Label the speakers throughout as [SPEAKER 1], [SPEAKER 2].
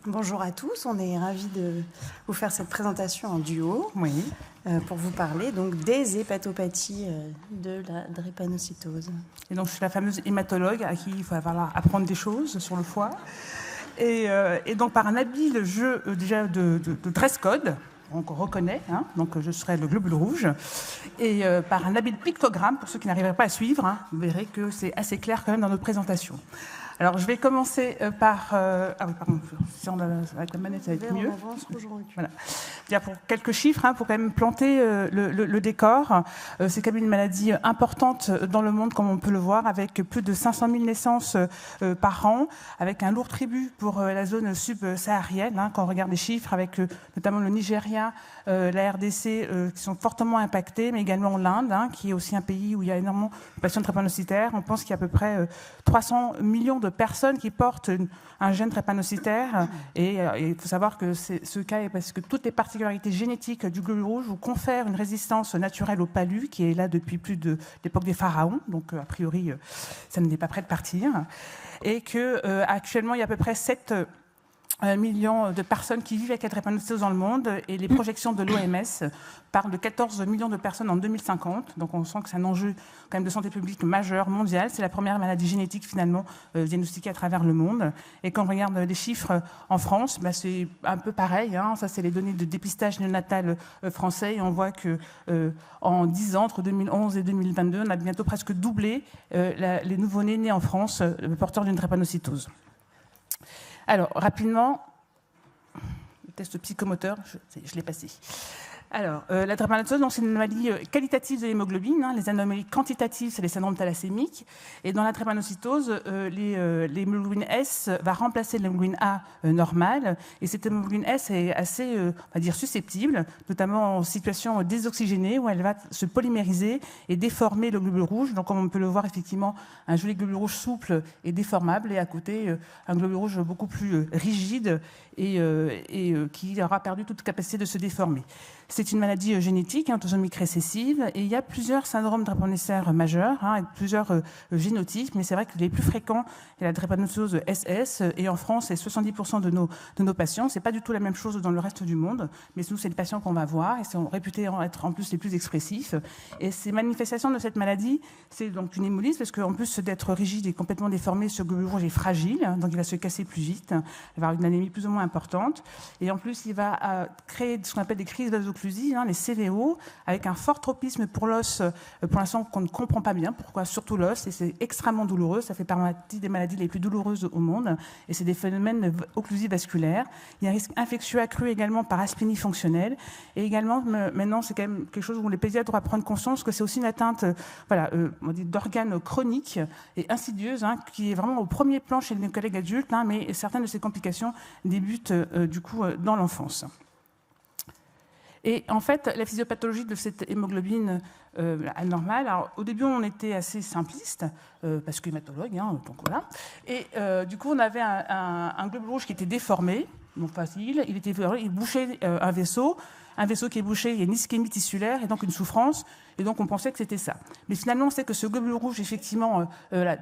[SPEAKER 1] Bonjour à tous, on est ravis de vous faire cette présentation en duo pour vous parler donc des hépatopathies de la drépanocytose.
[SPEAKER 2] Et donc je suis la fameuse hématologue à qui il va falloir apprendre des choses sur le foie. Et donc par un habile jeu déjà de dress code, donc on reconnaît, donc je serai le globule rouge, et par un habile pictogramme, pour ceux qui n'arriveraient pas à suivre, vous verrez que c'est assez clair quand même dans notre présentation. Alors, je vais commencer par... Ah oui, pardon, si on a, avec la manette, ça va être mieux. Voilà. Bien, pour quelques chiffres, pour quand même planter le décor. C'est quand même une maladie importante dans le monde, comme on peut le voir, avec plus de 500 000 naissances par an, avec un lourd tribut pour la zone subsaharienne, quand on regarde les chiffres, avec notamment le Nigeria, la RDC, qui sont fortement impactés, mais également l'Inde, qui est aussi un pays où il y a énormément de patients drépanocytaires. On pense qu'il y a à peu près 300 millions de personnes qui portent un gène drépanocytaire. Et il faut savoir que ce cas est parce que toutes les particularités génétiques du globule rouge vous confèrent une résistance naturelle au palu, qui est là depuis plus de l'époque des pharaons. Donc, a priori, ça n'est pas prêt de partir. Et qu'actuellement, il y a à peu près 7 millions de personnes qui vivent avec la drépanocytose dans le monde, et les projections de l'OMS parlent de 14 millions de personnes en 2050. Donc on sent que c'est un enjeu quand même de santé publique majeur, mondial. C'est la première maladie génétique finalement diagnostiquée à travers le monde. Et quand on regarde les chiffres en France, c'est un peu pareil. Ça, c'est les données de dépistage néonatal français. Et on voit que en 10 ans, entre 2011 et 2022, on a bientôt presque doublé les nouveau-nés nés en France porteurs d'une drépanocytose. Alors, rapidement, le test psychomoteur, je l'ai passé. Alors, la drépanocytose, c'est une maladie qualitative de l'hémoglobine. Les anomalies quantitatives, c'est les syndromes thalassémiques. Et dans la drépanocytose, l'hémoglobine S va remplacer l'hémoglobine A normale. Et cette hémoglobine S est assez, on va dire, susceptible, notamment en situation désoxygénée, où elle va se polymériser et déformer le globule rouge. Donc, comme on peut le voir, effectivement, un joli globule rouge souple et déformable, et à côté, un globule rouge beaucoup plus rigide et qui aura perdu toute capacité de se déformer. C'est une maladie génétique, autosomique récessive, et il y a plusieurs syndromes drépanocytaires majeurs, avec plusieurs génotypes, mais c'est vrai que les plus fréquents, il y a la drépanocytose SS, et en France, c'est 70% de nos patients. C'est pas du tout la même chose dans le reste du monde, mais nous, c'est les patients qu'on va voir, et sont réputés être en plus les plus expressifs. Et ces manifestations de cette maladie, c'est donc une hémolyse, parce qu'en plus d'être rigide et complètement déformé, ce globule rouge est fragile, donc il va se casser plus vite, il va avoir une anémie plus ou moins importante, et en plus, il va créer ce qu'on appelle des crises vasoclusives, les CVO, avec un fort tropisme pour l'os, pour l'instant qu'on ne comprend pas bien pourquoi, surtout l'os, et c'est extrêmement douloureux, ça fait partie des maladies les plus douloureuses au monde, et c'est des phénomènes occlusifs vasculaires. Il y a un risque infectieux accru également par aspénie fonctionnelle, et également, maintenant, c'est quand même quelque chose où les pédiatres doivent prendre conscience que c'est aussi une atteinte on dit d'organes chroniques et insidieuses, qui est vraiment au premier plan chez nos collègues adultes, mais certaines de ces complications débutent du coup dans l'enfance. Et en fait, la physiopathologie de cette hémoglobine anormale, alors au début on était assez simpliste, parce que hématologue, donc voilà. Et du coup on avait un globule rouge qui était déformé, donc facile, il bouchait un vaisseau qui est bouché, il y a une ischémie tissulaire et donc une souffrance, et donc on pensait que c'était ça. Mais finalement, on sait que ce globule rouge, effectivement,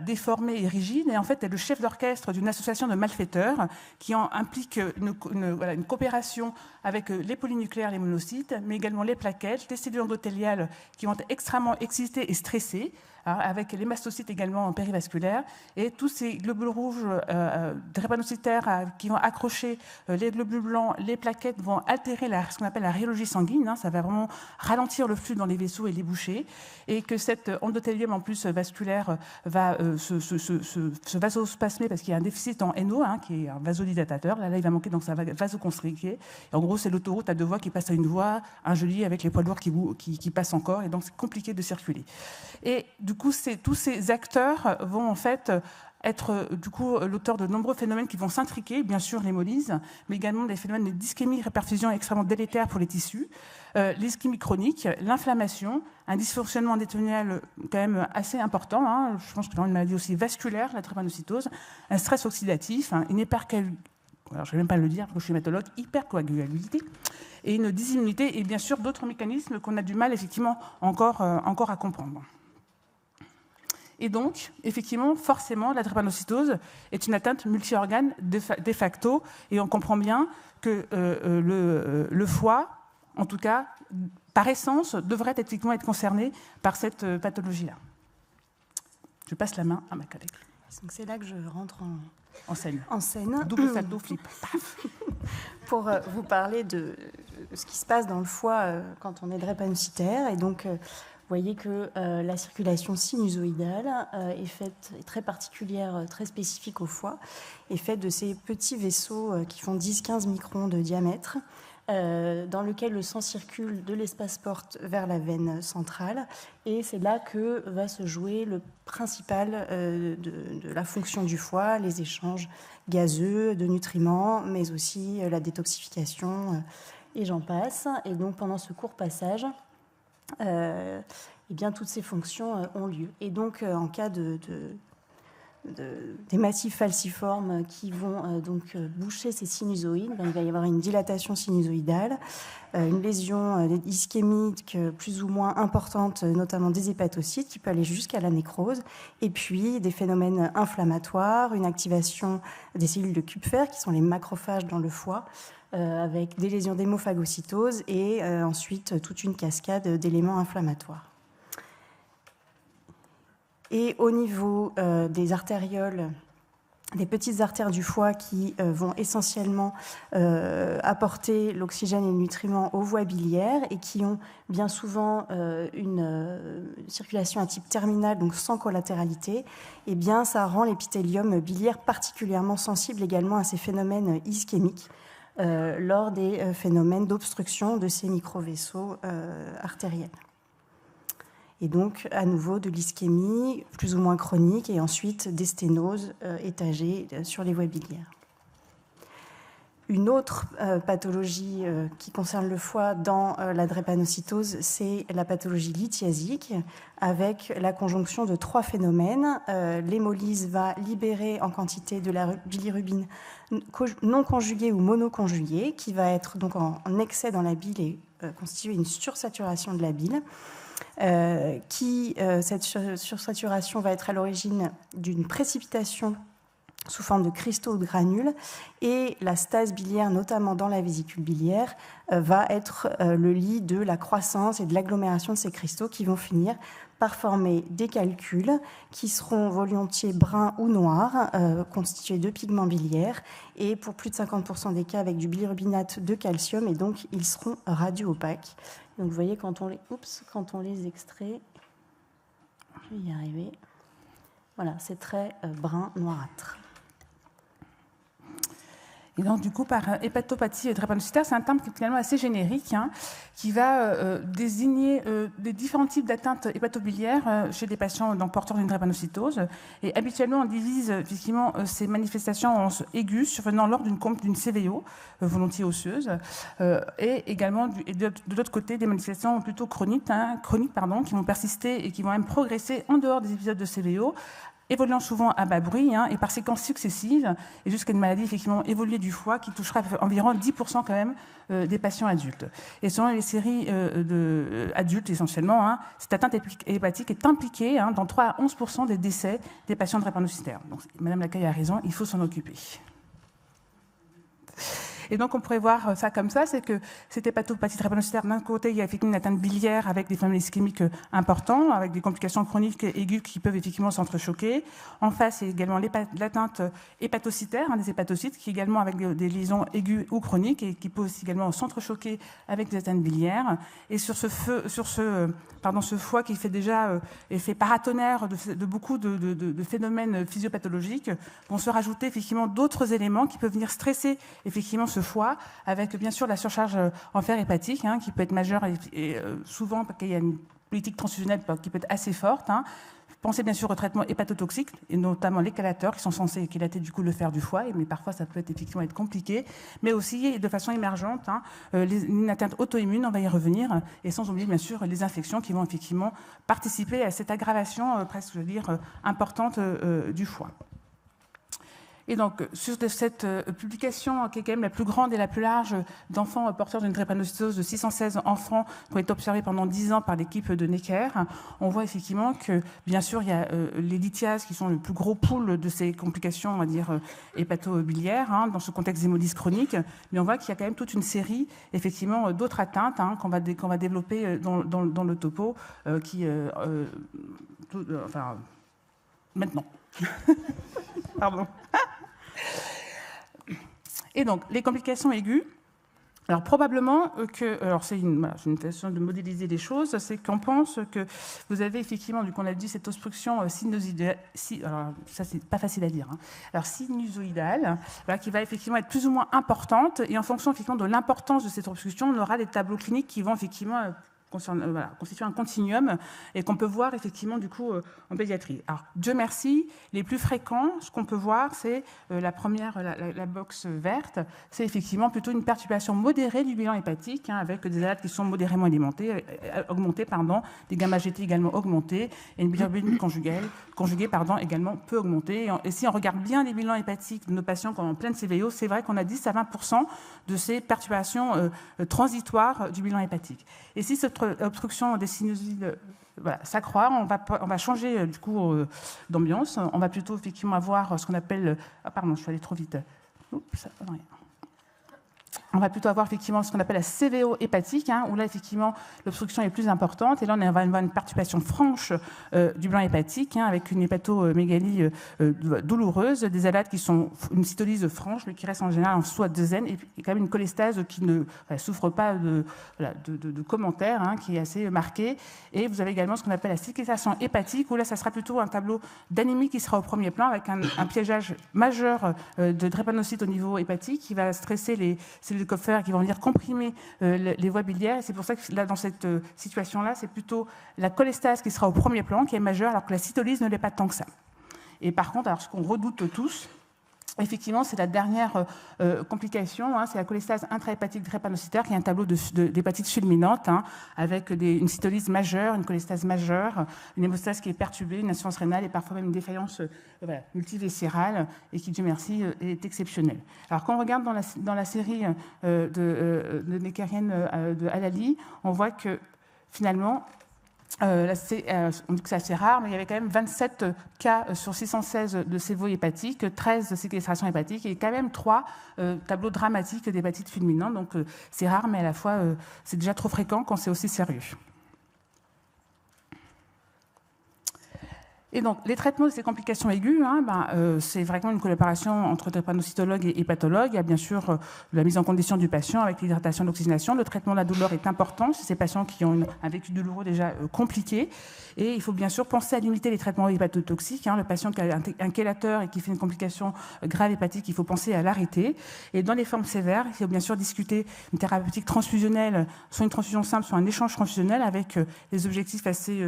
[SPEAKER 2] déformé et rigide, et en fait, est le chef d'orchestre d'une association de malfaiteurs qui implique une coopération avec les polynucléaires, les monocytes, mais également les plaquettes, les cellules endothéliales qui vont être extrêmement excitées et stressées, avec les mastocytes également périvasculaires, et tous ces globules rouges drépanocytaires qui vont accrocher les globules blancs, les plaquettes vont altérer ce qu'on appelle la rhéologie sanguine, ça va vraiment ralentir le flux dans les vaisseaux et les boucher, et que cet endothélium en plus vasculaire va se vasospasmer parce qu'il y a un déficit en NO, qui est un vasodilatateur, là il va manquer, donc ça va vasoconstricter, et en gros c'est l'autoroute à deux voies qui passe à une voie, un joli avec les poids lourds qui passent encore, et donc c'est compliqué de circuler. Et du coup, tous ces acteurs vont en fait être du coup l'auteur de nombreux phénomènes qui vont s'intriquer, bien sûr l'hémolyse, mais également des phénomènes d'ischémie, réperfusion extrêmement délétères pour les tissus, l'ischémie chronique, l'inflammation, un dysfonctionnement endothélial quand même assez important, je pense que dans une maladie aussi vasculaire, la drépanocytose, un stress oxydatif, une alors je ne vais même pas le dire, parce que je suis hématologue, hypercoagulabilité, et une dysimmunité, et bien sûr d'autres mécanismes qu'on a du mal effectivement encore à comprendre. Et donc, effectivement, forcément, la drépanocytose est une atteinte multi-organes de facto, et on comprend bien que le foie, en tout cas, par essence, devrait effectivement être concerné par cette pathologie-là. Je passe la main à ma collègue.
[SPEAKER 1] Donc c'est là que je rentre
[SPEAKER 2] en scène.
[SPEAKER 1] Double
[SPEAKER 2] salto, flip.
[SPEAKER 1] Pour vous parler de ce qui se passe dans le foie quand on est drépanocytaire. Et donc, vous voyez que la circulation sinusoïdale est très particulière, très spécifique au foie, est faite de ces petits vaisseaux qui font 10-15 microns de diamètre, dans lequel le sang circule de l'espace porte vers la veine centrale. Et c'est là que va se jouer le principal de la fonction du foie, les échanges gazeux de nutriments, mais aussi la détoxification, et j'en passe. Et donc, pendant ce court passage, eh bien, toutes ces fonctions ont lieu. Et donc, en cas des massifs falciformes qui vont donc boucher ces sinusoïdes, il va y avoir une dilatation sinusoïdale, une lésion ischémique plus ou moins importante, notamment des hépatocytes, qui peut aller jusqu'à la nécrose, et puis des phénomènes inflammatoires, une activation des cellules de Kupfer, qui sont les macrophages dans le foie, avec des lésions d'hémophagocytose, et ensuite toute une cascade d'éléments inflammatoires. Et au niveau des artérioles, des petites artères du foie qui vont essentiellement apporter l'oxygène et le nutriment aux voies biliaires et qui ont bien souvent une circulation à type terminal, donc sans collatéralité, eh bien, ça rend l'épithélium biliaire particulièrement sensible également à ces phénomènes ischémiques lors des phénomènes d'obstruction de ces microvaisseaux artériels. Et donc, à nouveau, de l'ischémie plus ou moins chronique et ensuite des sténoses étagées sur les voies biliaires. Une autre pathologie qui concerne le foie dans la drépanocytose, c'est la pathologie lithiasique, avec la conjonction de 3 phénomènes. L'hémolyse va libérer en quantité de la bilirubine non conjuguée ou monoconjuguée, qui va être donc en excès dans la bile et constituer une sursaturation de la bile. Cette sursaturation va être à l'origine d'une précipitation sous forme de cristaux ou de granules, et la stase biliaire, notamment dans la vésicule biliaire, va être le lit de la croissance et de l'agglomération de ces cristaux qui vont finir par former des calculs qui seront volontiers bruns ou noirs, constitués de pigments biliaires, et pour plus de 50% des cas avec du bilirubinate de calcium, et donc ils seront radio-opaques. Donc vous voyez, quand on les extrait, je vais y arriver, voilà, c'est très brun noirâtre.
[SPEAKER 2] Et donc, du coup, par hépatopathie drépanocytaire, c'est un terme qui est finalement assez générique, qui va désigner des différents types d'atteintes hépatobiliaires chez des patients porteurs d'une drépanocytose. Et habituellement, on divise effectivement ces manifestations en aiguës survenant lors d'une CVO, volontiers osseuse, et également, de l'autre côté, des manifestations plutôt chroniques, qui vont persister et qui vont même progresser en dehors des épisodes de CVO, évoluant souvent à bas bruit et par séquences successives, et jusqu'à une maladie effectivement évoluée du foie qui touchera environ 10% quand même des patients adultes. Et selon les séries adultes essentiellement, cette atteinte hépatique est impliquée dans 3 à 11% des décès des patients drépanocytaires. Donc Madame Lacaille a raison, il faut s'en occuper. Et donc, on pourrait voir ça comme ça, c'est que cette hépatopathie drépanocytaire, d'un côté, il y a effectivement une atteinte biliaire avec des phénomènes ischémiques importants, avec des complications chroniques aiguës qui peuvent effectivement s'entrechoquer. En face, il y a également l'atteinte hépatocytaire, des hépatocytes, qui également avec des lésions aiguës ou chroniques et qui peuvent aussi également s'entrechoquer avec des atteintes biliaires. Et sur ce foie qui fait déjà effet paratonnerre de beaucoup de phénomènes physiopathologiques, vont se rajouter effectivement d'autres éléments qui peuvent venir stresser effectivement ce foie, avec bien sûr la surcharge en fer hépatique, qui peut être majeure et souvent parce qu'il y a une politique transfusionnelle qui peut être assez forte. Pensez bien sûr au traitement hépatotoxique, et notamment les chélateurs qui sont censés chélater du coup le fer du foie, mais parfois ça peut effectivement être compliqué, mais aussi de façon émergente, une atteinte auto-immune, on va y revenir, et sans oublier bien sûr les infections qui vont effectivement participer à cette aggravation presque, je veux dire, importante du foie. Et donc, sur cette publication, qui est quand même la plus grande et la plus large d'enfants porteurs d'une drépanocytose, de 616 enfants qui ont été observés pendant 10 ans par l'équipe de Necker, on voit effectivement que, bien sûr, il y a les lithiases qui sont le plus gros pool de ces complications, on va dire, hépato-biliaires, hein, dans ce contexte d'hémolyse chronique, mais on voit qu'il y a quand même toute une série, effectivement, d'autres atteintes hein, qu'on va développer dans le topo, enfin, maintenant. Pardon. Et donc, les complications aiguës, alors probablement que, alors c'est une façon de modéliser les choses, c'est qu'on pense que vous avez effectivement, du coup on a dit cette obstruction sinusoïdale, alors ça c'est pas facile à dire, hein, alors sinusoïdale, voilà, qui va effectivement être plus ou moins importante, et en fonction effectivement de l'importance de cette obstruction, on aura des tableaux cliniques qui vont effectivement constituer un continuum et qu'on peut voir effectivement du coup en pédiatrie. Alors Dieu merci, les plus fréquents, ce qu'on peut voir, c'est la première, la box verte, c'est effectivement plutôt une perturbation modérée du bilan hépatique, hein, avec des alades qui sont modérément augmentées, des gamma-GT également augmentés, et une bilirubine conjuguée également peu augmentée. Et si on regarde bien les bilans hépatiques de nos patients quand en pleine CVO, c'est vrai qu'on a 10 à 20% de ces perturbations transitoires du bilan hépatique. Et si cette obstruction des sinusoïdes s'accroît, on va changer du coup d'ambiance. On va plutôt effectivement avoir ce qu'on appelle... Ah pardon, je suis allée trop vite. Oups, non, on va plutôt avoir effectivement ce qu'on appelle la CVO hépatique, hein, où là effectivement l'obstruction est plus importante, et là on va avoir une perturbation franche du blanc hépatique, hein, avec une hépatomégalie douloureuse, des alades qui sont une cytolyse franche, mais qui reste en général en soi de zen, et quand même une cholestase qui ne souffre pas de commentaires, hein, qui est assez marquée. Et vous avez également ce qu'on appelle la séquestration hépatique, où là ça sera plutôt un tableau d'anémie qui sera au premier plan, avec un piégeage majeur de drépanocytes au niveau hépatique, qui va stresser les cellules de Kupffer qui vont venir comprimer les voies biliaires. Et c'est pour ça que là, dans cette situation-là, c'est plutôt la cholestase qui sera au premier plan, qui est majeure, alors que la cytolyse ne l'est pas tant que ça. Et par contre, alors ce qu'on redoute tous, effectivement, c'est la dernière complication, hein, c'est la cholestase intrahépatique drépanocytaire, qui est un tableau d'hépatite fulminante, hein, avec une cytolyse majeure, une cholestase majeure, une hémostase qui est perturbée, une insuffisance rénale et parfois même une défaillance multiviscérale, et qui, Dieu merci, est exceptionnelle. Alors, quand on regarde dans la série de neckerienne de Halali, on voit que finalement, on dit que c'est assez rare, mais il y avait quand même 27 cas sur 616 de CVO hépatique, 13 de séquestration hépatique et quand même 3 tableaux dramatiques d'hépatite fulminante. Donc c'est rare, mais à la fois c'est déjà trop fréquent quand c'est aussi sérieux. Et donc, les traitements de ces complications aiguës, hein, c'est vraiment une collaboration entre drépanocytologue et hépatologue. Il y a bien sûr la mise en condition du patient avec l'hydratation et l'oxygénation. Le traitement de la douleur est important chez ces patients qui ont un vécu douloureux déjà compliqué. Et il faut bien sûr penser à limiter les traitements hépatotoxiques. Hein. Le patient qui a un chélateur et qui fait une complication grave hépatique, il faut penser à l'arrêter. Et dans les formes sévères, il faut bien sûr discuter une thérapeutique transfusionnelle, soit une transfusion simple, soit un échange transfusionnel avec des objectifs assez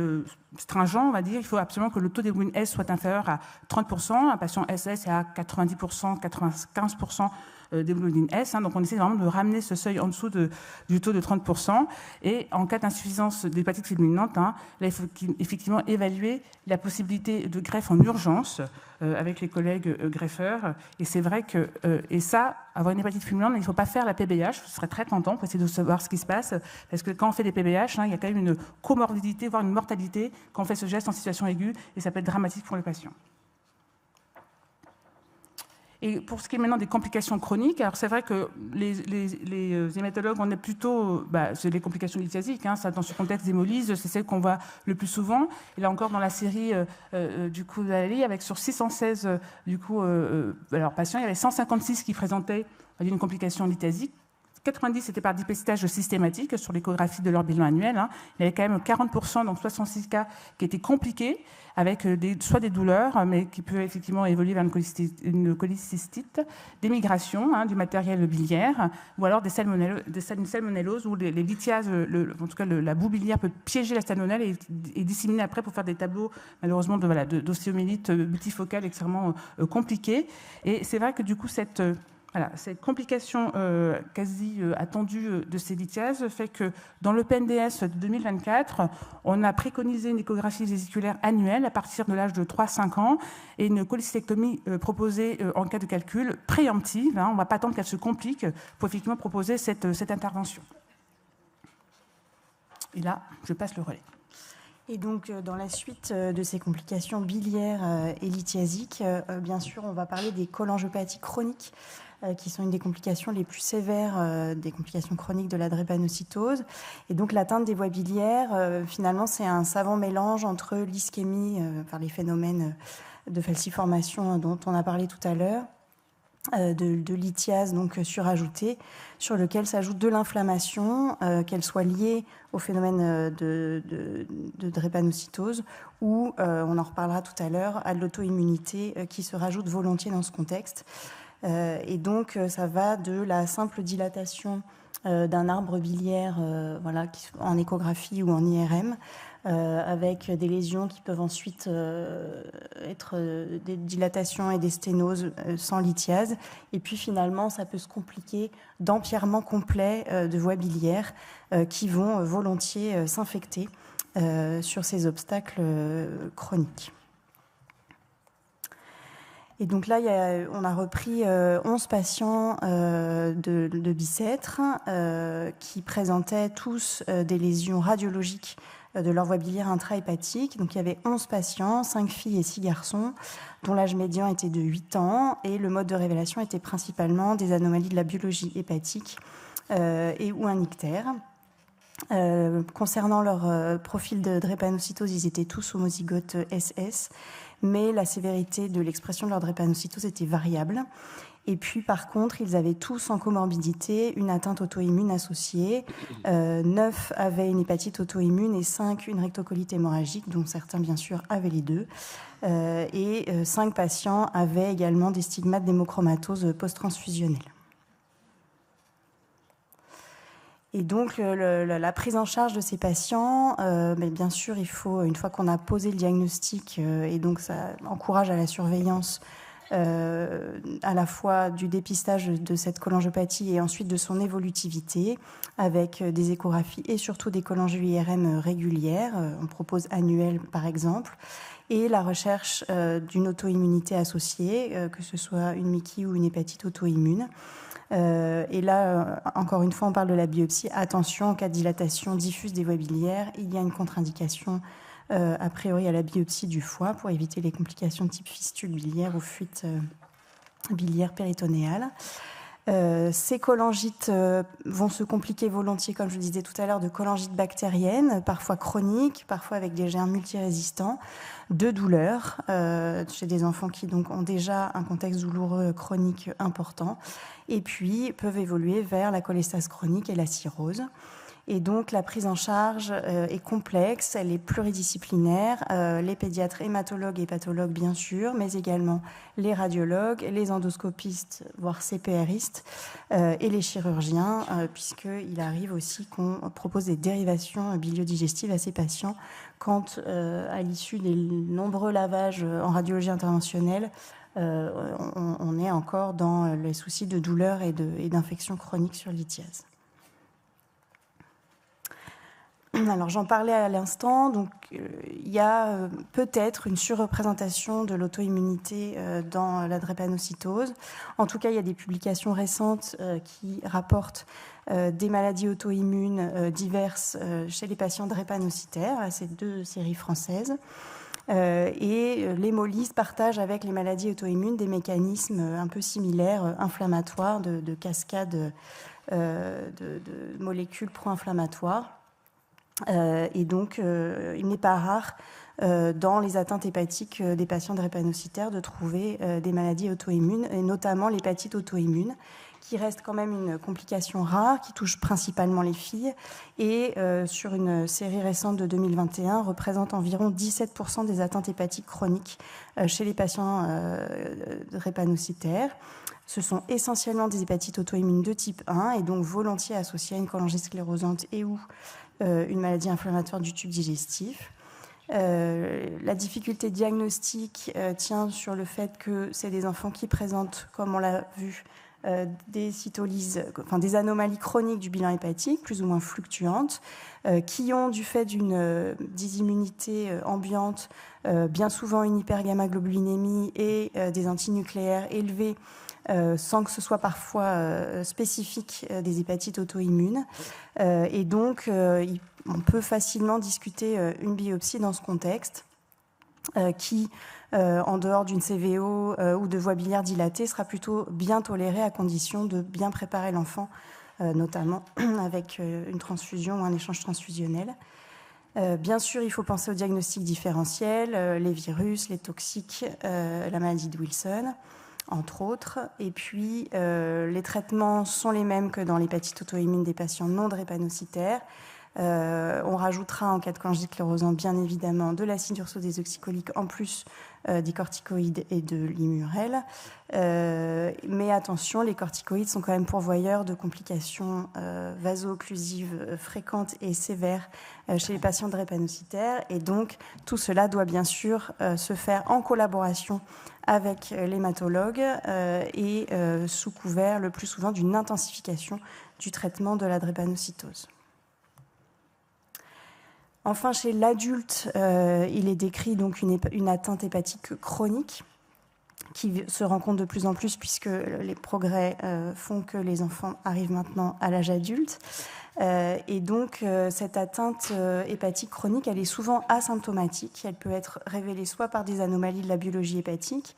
[SPEAKER 2] stringents, on va dire. Il faut absolument que le taux d'hémoglobine S soit inférieur à 30%. Un patient SS est à 90%, 95% d'hémoglobine S. Hein, donc on essaie vraiment de ramener ce seuil en dessous du taux de 30%. Et en cas d'insuffisance d'hépatite fulminante, hein, là, il faut effectivement évaluer la possibilité de greffe en urgence avec les collègues greffeurs. Et c'est vrai que, et ça, avoir une hépatite fulminante, il ne faut pas faire la PBH, ce serait très tentant pour essayer de savoir ce qui se passe, parce que quand on fait des PBH, hein, il y a quand même une comorbidité, voire une mortalité, quand on fait ce geste en situation aiguë, et ça peut être dramatique pour le patient. Et pour ce qui est maintenant des complications chroniques, alors c'est vrai que les hématologues, on est plutôt, c'est les complications lithiasiques, hein, ça, dans ce contexte d'hémolyse, c'est celle qu'on voit le plus souvent. Et là encore, dans la série du coup d'Ali, avec sur 616 patients, il y avait 156 qui présentaient une complication lithiasique. 90, c'était par dépistage systématique sur l'échographie de leur bilan annuel. Hein. Il y avait quand même 40%, donc 66 cas, qui étaient compliqués, avec soit des douleurs, mais qui peuvent effectivement évoluer vers une cholécystite, des migrations, hein, du matériel biliaire, ou alors une salmonellose où les lithiases, en tout cas la boue biliaire peut piéger la salmonelle et disséminer après pour faire des tableaux, malheureusement, d'ostéomyélite multifocale extrêmement compliqués. Et c'est vrai que du coup, Voilà, cette complication quasi attendue de ces lithiases fait que dans le PNDS de 2024, on a préconisé une échographie vésiculaire annuelle à partir de l'âge de 3-5 ans et une cholecystectomie proposée en cas de calcul préemptive. On ne va pas attendre qu'elle se complique pour effectivement proposer cette intervention. Et là, je passe le relais.
[SPEAKER 1] Et donc, dans la suite de ces complications biliaires et lithiasiques, bien sûr, on va parler des cholangiopathies chroniques, qui sont une des complications les plus sévères des complications chroniques de la drépanocytose. Et donc, l'atteinte des voies biliaires, finalement, c'est un savant mélange entre l'ischémie, les phénomènes de falciformation dont on a parlé tout à l'heure, de lithiase donc surajoutée, sur lequel s'ajoute de l'inflammation, qu'elle soit liée au phénomène de drépanocytose ou, on en reparlera tout à l'heure, à l'auto-immunité qui se rajoute volontiers dans ce contexte. Et donc, ça va de la simple dilatation d'un arbre biliaire en échographie ou en IRM, avec des lésions qui peuvent ensuite être des dilatations et des sténoses sans lithiase. Et puis finalement, ça peut se compliquer d'empierrements complets de voies biliaires qui vont volontiers s'infecter sur ces obstacles chroniques. Et donc là, on a repris 11 patients de Bicêtre qui présentaient tous des lésions radiologiques de leur voie biliaire intrahépatique. Donc il y avait 11 patients, 5 filles et 6 garçons, dont l'âge médian était de 8 ans, et le mode de révélation était principalement des anomalies de la biologie hépatique et ou un ictère. Concernant leur profil de drépanocytose, ils étaient tous homozygotes SS, mais la sévérité de l'expression de leur drépanocytose était variable. Et puis, par contre, ils avaient tous en comorbidité une atteinte auto-immune associée. 9 avaient une hépatite auto-immune et 5 une rectocolite hémorragique, dont certains, bien sûr, avaient les deux. Et 5 patients avaient également des stigmates d'hémochromatose post-transfusionnelle. Et donc, la prise en charge de ces patients, mais bien sûr, il faut, une fois qu'on a posé le diagnostic, et donc ça encourage à la surveillance à la fois du dépistage de cette cholangiopathie et ensuite de son évolutivité, avec des échographies et surtout des cholangio-IRM régulières, on propose annuelles par exemple, et la recherche d'une auto-immunité associée, que ce soit une MICI ou une hépatite auto-immune. Et là, encore une fois, on parle de la biopsie. Attention, en cas de dilatation diffuse des voies biliaires, il y a une contre-indication a priori à la biopsie du foie pour éviter les complications de type fistule biliaire ou fuite biliaire péritonéale. Ces cholangites vont se compliquer volontiers, comme je le disais tout à l'heure, de cholangites bactériennes, parfois chroniques, parfois avec des germes multirésistants, de douleurs, chez des enfants qui donc ont déjà un contexte douloureux chronique important, et puis peuvent évoluer vers la cholestase chronique et la cirrhose. Et donc, la prise en charge est complexe, elle est pluridisciplinaire. Les pédiatres hématologues et pathologues, bien sûr, mais également les radiologues, les endoscopistes, voire CPRistes, et les chirurgiens, puisqu'il arrive aussi qu'on propose des dérivations biliodigestives à ces patients quand, à l'issue des nombreux lavages en radiologie interventionnelle, on est encore dans les soucis de douleur et d'infection chronique sur lithiase. Alors j'en parlais à l'instant, donc il y a peut-être une surreprésentation de l'auto-immunité dans la drépanocytose. En tout cas, il y a des publications récentes qui rapportent des maladies auto-immunes diverses chez les patients drépanocytaires, ces 2 séries françaises. Et l'hémolyse partage avec les maladies auto-immunes des mécanismes un peu similaires, inflammatoires, de cascade de molécules pro-inflammatoires. Et donc, il n'est pas rare dans les atteintes hépatiques des patients drépanocytaires de trouver des maladies auto-immunes, et notamment l'hépatite auto-immune, qui reste quand même une complication rare, qui touche principalement les filles, et sur une série récente de 2021, représente environ 17% des atteintes hépatiques chroniques chez les patients drépanocytaires. Ce sont essentiellement des hépatites auto-immunes de type 1, et donc volontiers associées à une cholangite sclérosante et ou une maladie inflammatoire du tube digestif. La difficulté diagnostique tient sur le fait que c'est des enfants qui présentent, comme on l'a vu, des cytolyses, enfin des anomalies chroniques du bilan hépatique, plus ou moins fluctuantes, qui ont, du fait d'une dysimmunité ambiante, bien souvent une hypergamma-globulinémie et des antinucléaires élevés, sans que ce soit parfois spécifique des hépatites auto-immunes. Et donc, on peut facilement discuter une biopsie dans ce contexte, qui, en dehors d'une CVO ou de voie biliaire dilatée, sera plutôt bien tolérée à condition de bien préparer l'enfant, notamment avec une transfusion ou un échange transfusionnel. Bien sûr, il faut penser au diagnostic différentiel, les virus, les toxiques, la maladie de Wilson, entre autres. Et puis, les traitements sont les mêmes que dans l'hépatite auto-immune des patients non drépanocytaires. On rajoutera en cas de cholangite sclérosante, bien évidemment, de l'acide ursodesoxycholique en plus des corticoïdes et de l'Immurel. Mais attention, les corticoïdes sont quand même pourvoyeurs de complications vaso-occlusives fréquentes et sévères chez les patients drépanocytaires. Et donc, tout cela doit bien sûr se faire en collaboration avec l'hématologue et sous couvert le plus souvent d'une intensification du traitement de la drépanocytose. Enfin, chez l'adulte, il est décrit donc une atteinte hépatique chronique qui se rencontre de plus en plus puisque les progrès font que les enfants arrivent maintenant à l'âge adulte. Et donc, cette atteinte hépatique chronique, elle est souvent asymptomatique. Elle peut être révélée soit par des anomalies de la biologie hépatique,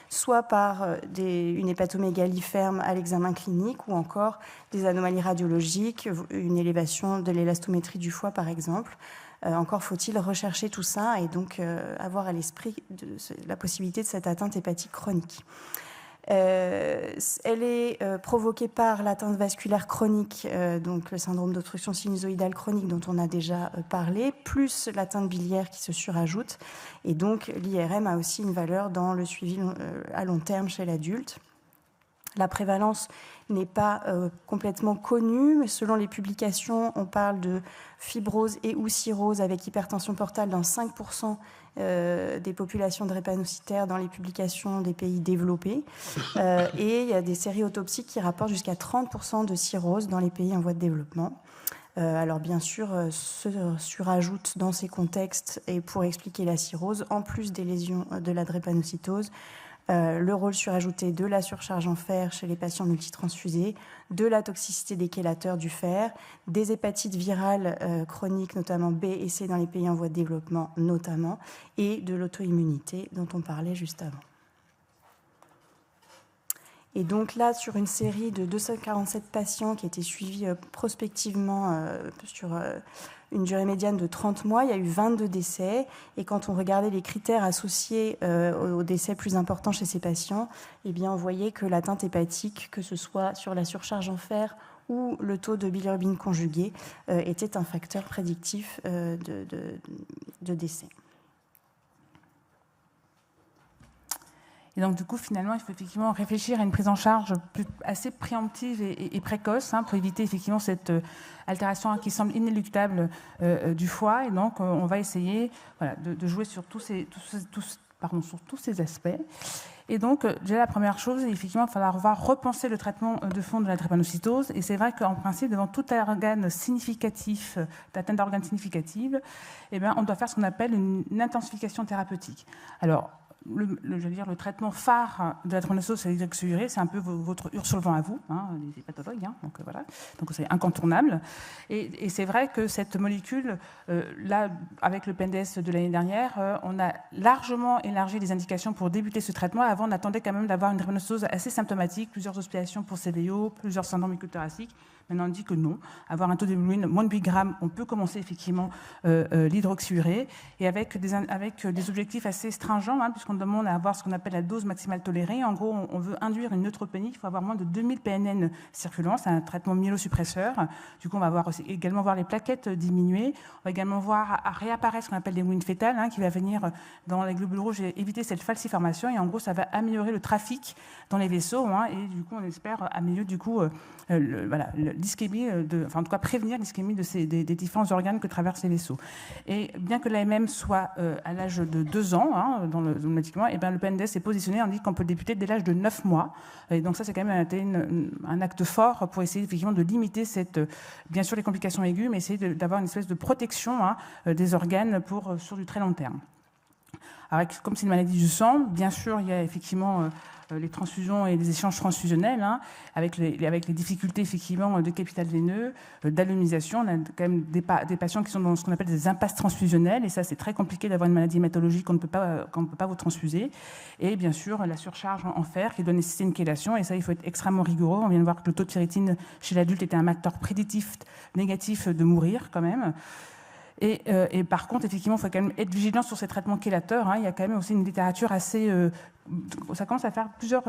[SPEAKER 1] soit par une hépatomégalie ferme à l'examen clinique, ou encore des anomalies radiologiques, une élévation de l'élastométrie du foie, par exemple. Encore faut-il rechercher tout ça et donc avoir à l'esprit la possibilité de cette atteinte hépatique chronique. Elle est provoquée par l'atteinte vasculaire chronique, donc le syndrome d'obstruction sinusoïdale chronique dont on a déjà parlé, plus l'atteinte biliaire qui se surajoute. Et donc l'IRM a aussi une valeur dans le suivi à long terme chez l'adulte. La prévalence n'est pas complètement connue, mais selon les publications, on parle de fibrose et ou cirrhose avec hypertension portale dans 5% des populations drépanocytaires dans les publications des pays développés. Et il y a des séries autopsiques qui rapportent jusqu'à 30% de cirrhose dans les pays en voie de développement. Alors bien sûr, se surajoute dans ces contextes, et pour expliquer la cirrhose, en plus des lésions de la drépanocytose, le rôle surajouté de la surcharge en fer chez les patients multitransfusés, de la toxicité des chélateurs du fer, des hépatites virales chroniques, notamment B et C dans les pays en voie de développement notamment, et de l'auto-immunité dont on parlait juste avant. Et donc là, sur une série de 247 patients qui étaient suivis prospectivement sur une durée médiane de 30 mois, il y a eu 22 décès. Et quand on regardait les critères associés aux décès plus importants chez ces patients, eh bien, on voyait que l'atteinte hépatique, que ce soit sur la surcharge en fer ou le taux de bilirubine conjuguée, était un facteur prédictif de décès.
[SPEAKER 2] Et donc, du coup, finalement, il faut effectivement réfléchir à une prise en charge assez préemptive et précoce pour éviter effectivement cette altération qui semble inéluctable du foie. Et donc, on va essayer de jouer sur tous ces aspects. Et donc, déjà, la première chose, effectivement, il va falloir repenser le traitement de fond de la drépanocytose. Et c'est vrai qu'en principe, devant tout organe significatif, d'atteinte d'organes significative, eh bien, on doit faire ce qu'on appelle une intensification thérapeutique. Alors, le traitement phare de la drépanocytose, c'est l'hydroxyurée, c'est un peu votre ursolvant à vous, les hépatologues, donc voilà, donc c'est incontournable. Et c'est vrai que cette molécule, là, avec le PNDS de l'année dernière, on a largement élargi les indications pour débuter ce traitement. Avant, on attendait quand même d'avoir une drépanocytose assez symptomatique, plusieurs hospitalisations pour CVO, plusieurs syndromes mucothoraciques. Maintenant, on dit que non. Avoir un taux d'hémoglobine moins de 8 grammes, on peut commencer effectivement l'hydroxyurée, et avec des objectifs assez stringents, puisqu'on demande à avoir ce qu'on appelle la dose maximale tolérée. En gros, on veut induire une neutropénie, il faut avoir moins de 2000 PNN circulant, c'est un traitement myélosuppresseur. Du coup, on va également voir les plaquettes diminuer. On va également voir réapparaître ce qu'on appelle l'hémoglobine fétale, qui va venir dans les globules rouges et éviter cette falciformation. Et en gros, ça va améliorer le trafic dans les vaisseaux, et du coup, on espère améliorer l'ischémie, en tout cas prévenir l'ischémie des différents organes que traversent les vaisseaux. Et bien que l'AMM soit à l'âge de 2 ans, dans le systématiquement, et bien le PNDS s'est positionné en disant qu'on peut le débuter dès l'âge de 9 mois. Et donc ça, c'est quand même un acte fort pour essayer effectivement de limiter bien sûr les complications aiguës, mais essayer d'avoir une espèce de protection des organes sur du très long terme. Alors, comme c'est une maladie du sang, bien sûr, il y a effectivement les transfusions et les échanges transfusionnels, avec les difficultés effectivement de capital veineux, d'allomisation. On a quand même des patients qui sont dans ce qu'on appelle des impasses transfusionnelles, et ça, c'est très compliqué d'avoir une maladie hématologique qu'on ne peut pas vous transfuser. Et bien sûr, la surcharge en fer qui doit nécessiter une chélation, et ça, il faut être extrêmement rigoureux. On vient de voir que le taux de ferritine chez l'adulte était un facteur prédictif négatif de mourir quand même. Et par contre, effectivement, il faut quand même être vigilant sur ces traitements chélateurs. Il y a quand même aussi une littérature assez... ça commence à faire plusieurs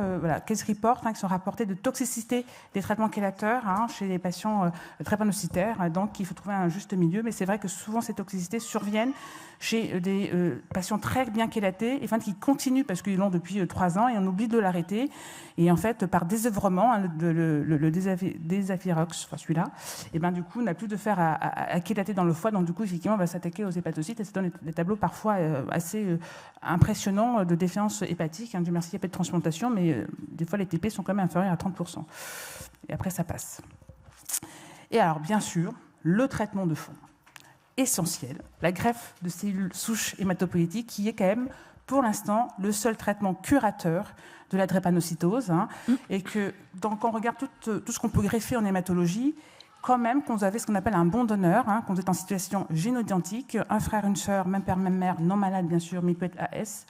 [SPEAKER 2] case reports qui sont rapportés de toxicité des traitements chélateurs chez les patients drépanocytaires. Donc, il faut trouver un juste milieu. Mais c'est vrai que souvent, ces toxicités surviennent chez des patients très bien chélatés, et qui continuent parce qu'ils l'ont depuis 3 ans et on oublie de l'arrêter. Et en fait, par désœuvrement, le Désafirox, celui-là, et du coup, on n'a plus de fer à chélater dans le foie. Donc, du coup, effectivement, on va s'attaquer aux hépatocytes et ça donne des tableaux parfois assez impressionnants de défiance hépatique. Dieu merci, il n'y a pas de transplantation, mais des fois, les TP sont quand même inférieurs à 30%. Et après, ça passe. Et alors, bien sûr, le traitement de fond essentiel, la greffe de cellules souches hématopoïétiques, qui est quand même, pour l'instant, le seul traitement curateur de la drépanocytose. Et que, quand on regarde tout ce qu'on peut greffer en hématologie, quand même, qu'on avait ce qu'on appelle un bon donneur, qu'on est en situation géno-identique, un frère, une sœur, même père, même mère, non malade, bien sûr, mais il peut être AS,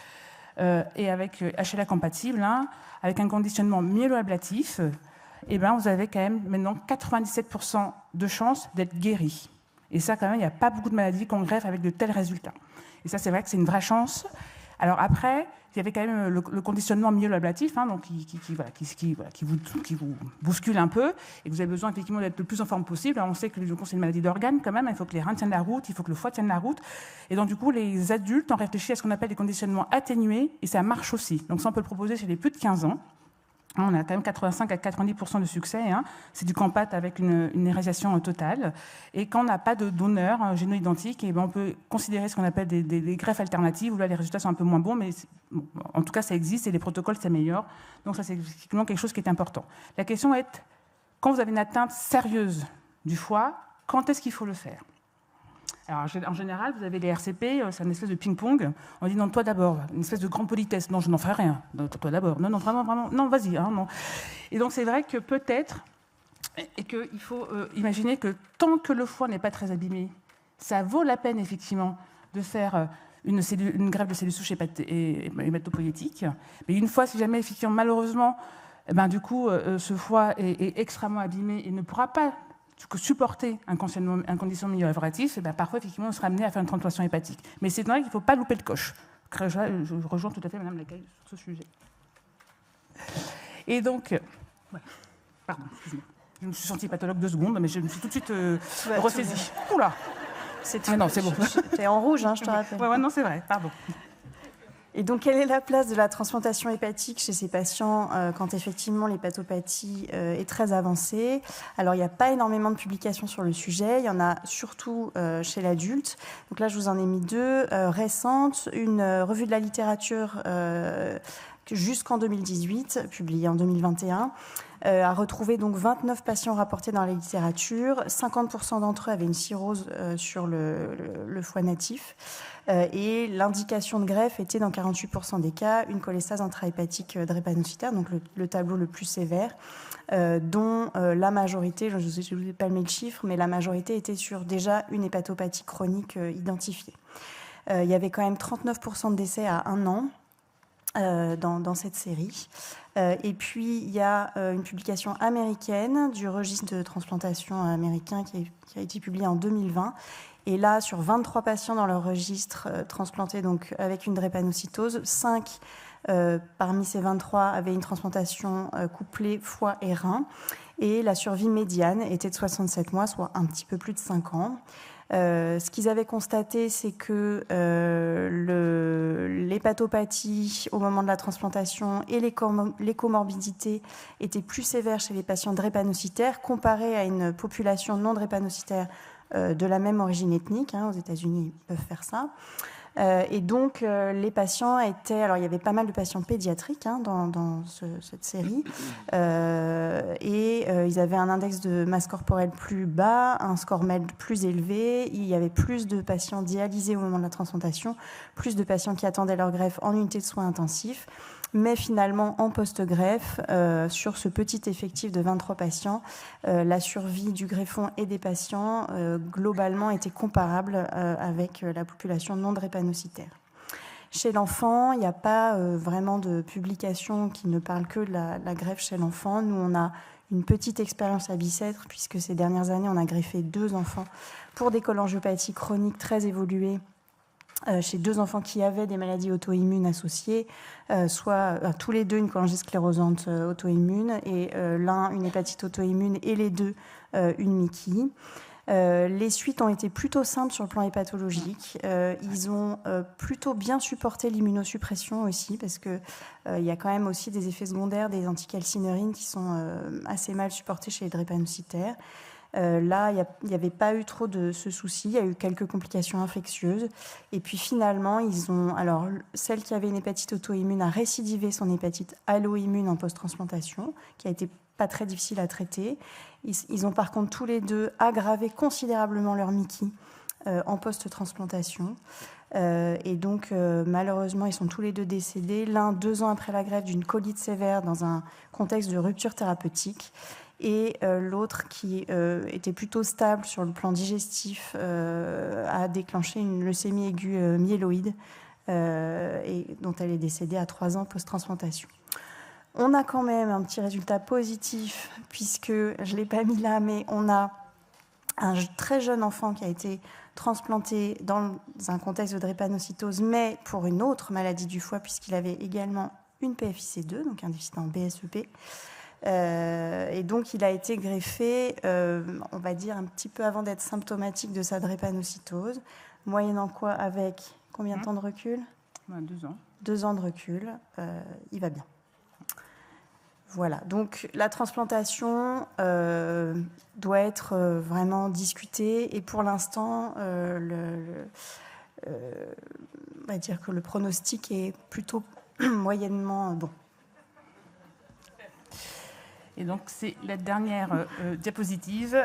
[SPEAKER 2] et avec HLA compatible, avec un conditionnement myéloablatif, et vous avez quand même maintenant 97% de chances d'être guéri. Et ça, quand même, il n'y a pas beaucoup de maladies qu'on greffe avec de tels résultats. Et ça, c'est vrai que c'est une vraie chance. Alors après, il y avait quand même le conditionnement myéloablatif, donc qui vous bouscule un peu, et que vous avez besoin effectivement d'être le plus en forme possible. Alors on sait que c'est une maladie d'organes quand même, il faut que les reins tiennent la route, il faut que le foie tienne la route. Et donc du coup, les adultes ont réfléchi à ce qu'on appelle des conditionnements atténués, et ça marche aussi. Donc ça, on peut le proposer chez les plus de 15 ans. On a quand même 85 à 90% de succès. C'est du Campat avec une éradiation totale. Et quand on n'a pas de donneur géno-identique, on peut considérer ce qu'on appelle des greffes alternatives, où là, les résultats sont un peu moins bons, mais en tout cas, ça existe et les protocoles s'améliorent. Donc ça, c'est effectivement quelque chose qui est important. La question est, quand vous avez une atteinte sérieuse du foie, quand est-ce qu'il faut le faire ? Alors, en général, vous avez les RCP, c'est une espèce de ping-pong. On dit non, toi d'abord, une espèce de grande politesse. Non, je n'en ferai rien. Non, toi d'abord. Non, vraiment, non, vas-y. Non. Et donc, c'est vrai que peut-être, et qu'il faut imaginer que tant que le foie n'est pas très abîmé, ça vaut la peine, effectivement, de faire une greffe de cellules souches hématopoïétiques. Mais une fois, si jamais, effectivement, malheureusement, du coup, ce foie est extrêmement abîmé et ne pourra pas supporter un conditionnement myéloablatif, parfois, effectivement, on sera amené à faire une transplantation hépatique. Mais c'est vrai qu'il ne faut pas louper le coche. Je rejoins tout à fait Mme Lacaille sur ce sujet. Et donc... Pardon, excusez-moi. Je me suis sentie pathologue 2 secondes, mais je me suis tout de suite ressaisie. Oula. Non, c'est bon.
[SPEAKER 1] Tu es en rouge, je te rappelle.
[SPEAKER 2] Ouais, non, c'est vrai, pardon.
[SPEAKER 1] Et donc, quelle est la place de la transplantation hépatique chez ces patients quand effectivement l'hépatopathie est très avancée ? Alors, il n'y a pas énormément de publications sur le sujet. Il y en a surtout chez l'adulte. Donc là, je vous en ai mis 2 récentes. Une revue de la littérature jusqu'en 2018, publiée en 2021, a retrouvé donc 29 patients rapportés dans la littérature. 50% d'entre eux avaient une cirrhose sur le foie natif. Et l'indication de greffe était dans 48% des cas une cholestase intrahépatique drépanocytaire, donc le tableau le plus sévère, dont la majorité, je ne vous ai pas mis le chiffre, mais la majorité était sur déjà une hépatopathie chronique identifiée. Il y avait quand même 39% de décès à 1 an dans cette série. Et puis, il y a une publication américaine du registre de transplantation américain qui a été publiée en 2020. Et là, sur 23 patients dans leur registre transplantés donc, avec une drépanocytose, 5 parmi ces 23 avaient une transplantation couplée foie et rein. Et la survie médiane était de 67 mois, soit un petit peu plus de 5 ans. Ce qu'ils avaient constaté, c'est que l'hépatopathie au moment de la transplantation et les comorbidités étaient plus sévères chez les patients drépanocytaires comparées à une population non drépanocytaire de la même origine ethnique. Aux États-Unis, ils peuvent faire ça. Et donc, les patients étaient... Alors, il y avait pas mal de patients pédiatriques dans cette série. Ils avaient un index de masse corporelle plus bas, un score MELD plus élevé. Il y avait plus de patients dialysés au moment de la transplantation, plus de patients qui attendaient leur greffe en unité de soins intensifs. Mais finalement, en post-greffe, sur ce petit effectif de 23 patients, la survie du greffon et des patients, globalement, était comparable avec la population non drépanocytaire. Chez l'enfant, il n'y a pas vraiment de publication qui ne parle que de la greffe chez l'enfant. Nous, on a une petite expérience à Bicêtre, puisque ces dernières années, on a greffé 2 enfants pour des cholangiopathie chroniques très évoluées, chez 2 enfants qui avaient des maladies auto-immunes associées, soit tous les 2 une cholangie sclérosante auto-immune, et l'un une hépatite auto-immune, et les 2 une MICI. Les suites ont été plutôt simples sur le plan hépatologique. Ils ont plutôt bien supporté l'immunosuppression aussi, parce qu'il y a quand même aussi des effets secondaires des anticalcinérines qui sont assez mal supportés chez les drépanocytaires. Là, il n'y avait pas eu trop de ce souci. Il y a eu quelques complications infectieuses. Et puis finalement, alors, celle qui avait une hépatite auto-immune a récidivé son hépatite allo-immune en post-transplantation, qui a été pas très difficile à traiter. Ils ont par contre tous les 2 aggravé considérablement leur MICI en post-transplantation. Et donc, malheureusement, ils sont tous les 2 décédés. L'un 2 ans après la greffe d'une colite sévère dans un contexte de rupture thérapeutique. Et l'autre, qui était plutôt stable sur le plan digestif, a déclenché une leucémie aiguë myéloïde, et dont elle est décédée à 3 ans post-transplantation. On a quand même un petit résultat positif, puisque, je ne l'ai pas mis là, mais on a un très jeune enfant qui a été transplanté dans un contexte de drépanocytose, mais pour une autre maladie du foie, puisqu'il avait également une PFIC2, donc un déficit en BSEP. Et donc, il a été greffé, on va dire, un petit peu avant d'être symptomatique de sa drépanocytose, moyennant quoi, avec combien de temps de recul ?
[SPEAKER 2] 2 ans.
[SPEAKER 1] 2 ans de recul, il va bien. Voilà, donc la transplantation doit être vraiment discutée, et pour l'instant, on va dire que le pronostic est plutôt moyennement bon.
[SPEAKER 2] Et donc, c'est la dernière diapositive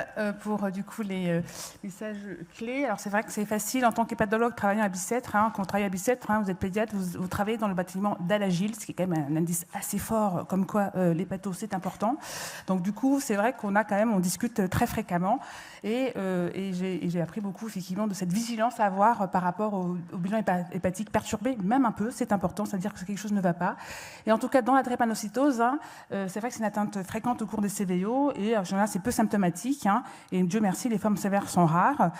[SPEAKER 2] pour, du coup, les messages clés. Alors, c'est vrai que c'est facile, en tant qu'hépatologue, travaillant à Bicêtre. Quand on travaille à Bicêtre, vous êtes pédiatre, vous travaillez dans le bâtiment d'Alagil, ce qui est quand même un indice assez fort, comme quoi l'hépato, c'est important. Donc, du coup, c'est vrai on discute très fréquemment. Et j'ai appris beaucoup, effectivement, de cette vigilance à avoir par rapport au bilan hépatique perturbé, même un peu, c'est important, c'est-à-dire que quelque chose ne va pas. Et en tout cas, dans la drépanocytose, c'est vrai que c'est une atteinte fréquente au cours des CVO, et en général, c'est peu symptomatique, et Dieu merci, les formes sévères sont rares.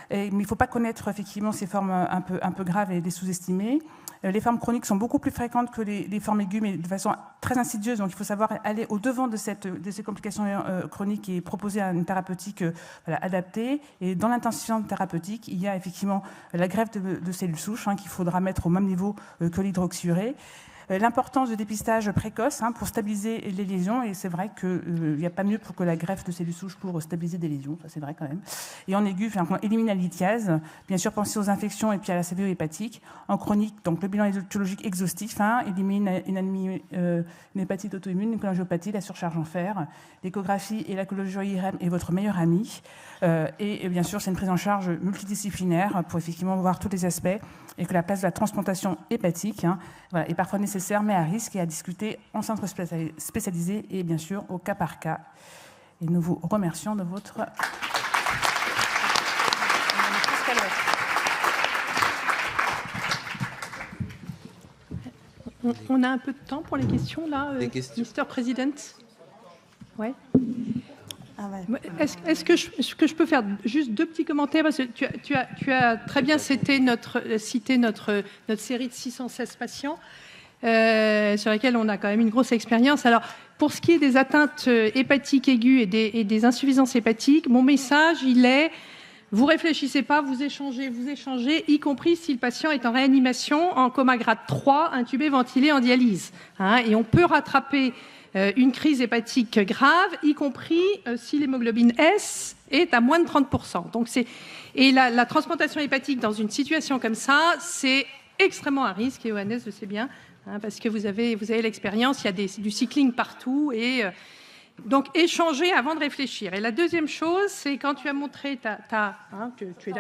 [SPEAKER 2] Mais il ne faut pas connaître effectivement ces formes un peu graves et les sous-estimer. Les formes chroniques sont beaucoup plus fréquentes que les formes aiguës, mais de façon très insidieuse. Donc il faut savoir aller au-devant de ces complications chroniques et proposer une thérapeutique adaptée. Et dans l'intensifiant thérapeutique, il y a effectivement la greffe de cellules souches qu'il faudra mettre au même niveau que l'hydroxyurée. L'importance de dépistage précoce pour stabiliser les lésions, et c'est vrai qu'il n'y a pas mieux pour que la greffe de cellules souches pour stabiliser des lésions, ça c'est vrai quand même. Et en aigu, éliminer la lithiase, bien sûr penser aux infections et puis à la CVO hépatique. En chronique, donc le bilan étiologique exhaustif, éliminer une anémie, une hépatite auto-immune, une cholangiopathie, la surcharge en fer. L'échographie et la chologie IRM est votre meilleur ami. Et bien sûr, c'est une prise en charge multidisciplinaire pour effectivement voir tous les aspects, et que la place de la transplantation hépatique est parfois nécessaire, mais à risque, et à discuter en centre spécialisé et bien sûr au cas par cas. Et nous vous remercions de votre...
[SPEAKER 3] On a un peu de temps pour les questions, là, Mr. President. Ouais. Est-ce que je peux faire juste 2 petits commentaires, parce que tu as très bien cité notre série de 616 patients sur lesquels on a quand même une grosse expérience. Alors, pour ce qui est des atteintes hépatiques aiguës et des insuffisances hépatiques, mon message, il est: vous réfléchissez pas, vous échangez, y compris si le patient est en réanimation, en coma grade 3, intubé, ventilé, en dialyse. Et on peut rattraper une crise hépatique grave, y compris si l'hémoglobine S est à moins de 30%. Donc et la transplantation hépatique dans une situation comme ça, c'est extrêmement à risque, et Johannes le sait bien, hein, parce que vous avez l'expérience, il y a du cycling partout, et donc échanger avant de réfléchir. Et la deuxième chose, c'est quand tu as montré tu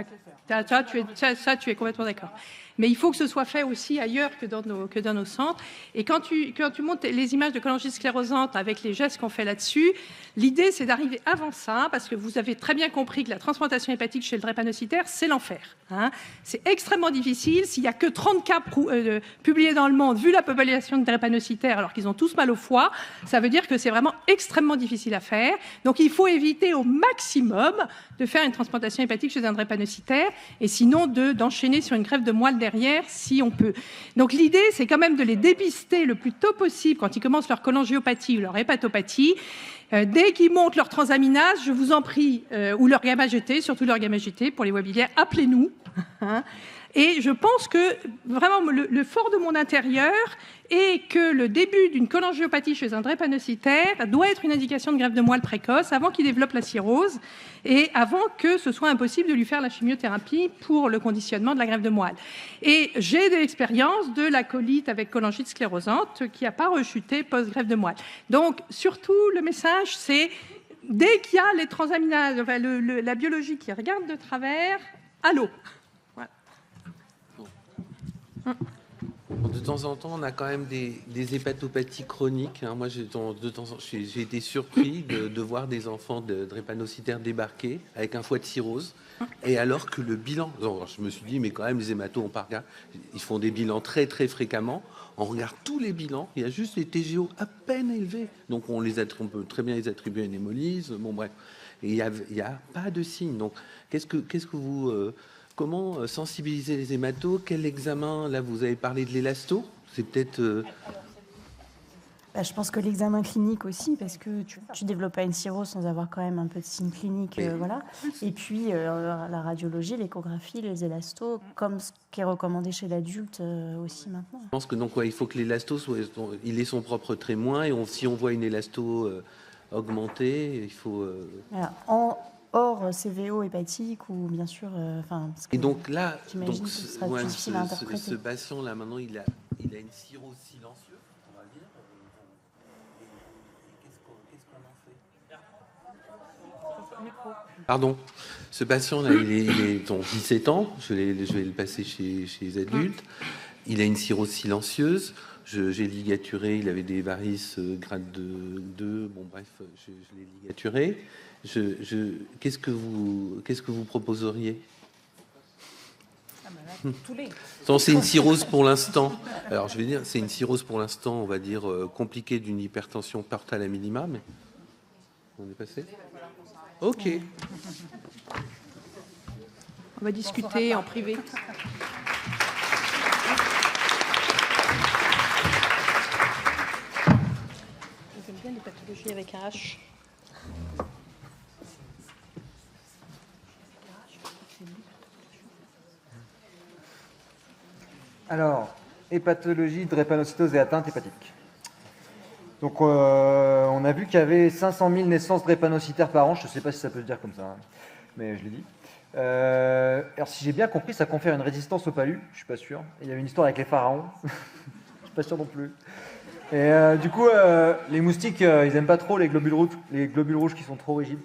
[SPEAKER 3] es complètement d'accord. Mais il faut que ce soit fait aussi ailleurs que dans nos centres. Et quand tu montes les images de cholangite sclérosante avec les gestes qu'on fait là-dessus, l'idée, c'est d'arriver avant ça, parce que vous avez très bien compris que la transplantation hépatique chez le drépanocytaire, c'est l'enfer. Hein. C'est extrêmement difficile. S'il n'y a que 30 cas publiés dans le monde, vu la population de drépanocytaires, alors qu'ils ont tous mal au foie, ça veut dire que c'est vraiment extrêmement difficile à faire. Donc il faut éviter au maximum de faire une transplantation hépatique chez un drépanocytaire, et sinon d'enchaîner sur une greffe de moelle derrière, si on peut. Donc l'idée, c'est quand même de les dépister le plus tôt possible quand ils commencent leur cholangiopathie ou leur hépatopathie. Dès qu'ils montent leur transaminase, je vous en prie, ou leur gamma-GT, surtout leur gamma-GT, pour les voies biliaires, appelez-nous. Et je pense que vraiment le fort de mon intérieur est que le début d'une cholangiopathie chez un drépanocytaire doit être une indication de greffe de moelle précoce avant qu'il développe la cirrhose et avant que ce soit impossible de lui faire la chimiothérapie pour le conditionnement de la greffe de moelle. Et j'ai de l'expérience de la colite avec cholangite sclérosante qui n'a pas rechuté post-greffe de moelle. Donc surtout le message c'est dès qu'il y a les transaminases, enfin, la biologie qui regarde de travers, allô.
[SPEAKER 4] De temps en temps, on a quand même des hépatopathies chroniques. Hein. Moi, j'ai été surpris de voir des enfants de drépanocytaires débarquer avec un foie de cirrhose. Et alors que le bilan... Alors, je me suis dit, mais quand même, les hématos, on pas regardé. Ils font des bilans très, très fréquemment. On regarde tous les bilans. Il y a juste les TGO à peine élevés. Donc, on peut très bien les attribuer à une hémolyse. Bon, bref. Et il n'y a pas de signe. Donc, qu'est-ce que vous... Comment sensibiliser les hématos? Quel examen? Là, vous avez parlé de l'élasto. C'est peut-être...
[SPEAKER 1] Je pense que l'examen clinique aussi, parce que tu développes pas une cirrhose sans avoir quand même un peu de signe clinique. Voilà. Et puis, la radiologie, l'échographie, les élastos, comme ce qui est recommandé chez l'adulte aussi maintenant.
[SPEAKER 4] Je pense que donc, il faut que l'élasto il ait son propre témoin. Et si on voit une élasto augmentée, il faut...
[SPEAKER 1] Voilà. Hors CVO hépatique ou bien sûr,
[SPEAKER 4] et donc là,
[SPEAKER 1] ce
[SPEAKER 4] patient là maintenant, il a une cirrhose silencieuse, on va dire. Qu'est-ce qu'on en fait? Pardon. Ce patient là, il est 17 ans. Je vais le passer chez les adultes. Il a une cirrhose silencieuse. J'ai ligaturé. Il avait des varices grade 2. Bon bref, je l'ai ligaturé. Qu'est-ce que vous proposeriez? C'est une cirrhose pour l'instant. Alors je vais dire, c'est une cirrhose pour l'instant, on va dire compliquée d'une hypertension portale à minima, mais on est passé. Ok.
[SPEAKER 3] On va discuter en privé. J'aime bien les pathologies avec un H.
[SPEAKER 5] Alors, hépatologie, drépanocytose et atteinte hépatique. Donc, on a vu qu'il y avait 500 000 naissances drépanocytaires par an. Je ne sais pas si ça peut se dire comme ça, hein, mais je l'ai dit. Alors, si j'ai bien compris, ça confère une résistance au palu. Je ne suis pas sûr. Il y avait une histoire avec les pharaons. Je ne suis pas sûr non plus. Et du coup, les moustiques, ils n'aiment pas trop les globules rouges qui sont trop rigides.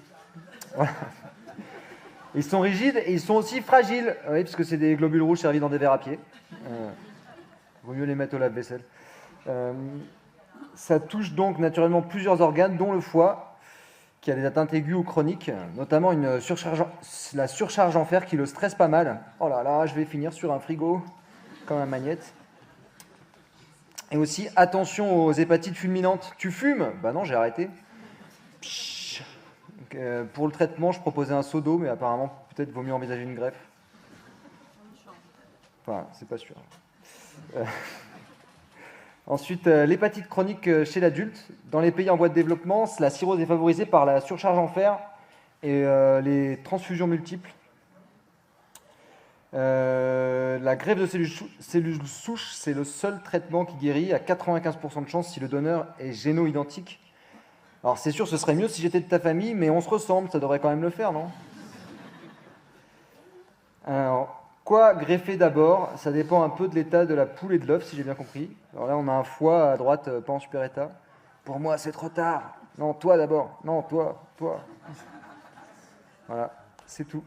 [SPEAKER 5] Voilà. Ils sont rigides et ils sont aussi fragiles, oui, parce que c'est des globules rouges servis dans des verres à pied. Vaut mieux les mettre au lave-vaisselle. Ça touche donc naturellement plusieurs organes, dont le foie, qui a des atteintes aiguës ou chroniques, notamment la surcharge en fer qui le stresse pas mal. Oh là là, je vais finir sur un frigo comme un magnète. Et aussi, attention aux hépatites fulminantes. Tu fumes? Bah non, j'ai arrêté. Pour le traitement, je proposais un seau d'eau, mais apparemment, peut-être vaut mieux envisager une greffe. Enfin, c'est pas sûr. Ensuite, l'hépatite chronique chez l'adulte. Dans les pays en voie de développement, la cirrhose est favorisée par la surcharge en fer et les transfusions multiples. La greffe de cellules souches, c'est le seul traitement qui guérit à 95% de chance si le donneur est géno-identique. Alors c'est sûr, ce serait mieux si j'étais de ta famille, mais on se ressemble, ça devrait quand même le faire, non? Alors, quoi greffer d'abord? Ça dépend un peu de l'état de la poule et de l'œuf, si j'ai bien compris. Alors là, on a un foie à droite, pas en super état. Pour moi, c'est trop tard. Non, toi d'abord. Non, toi. Voilà, c'est tout.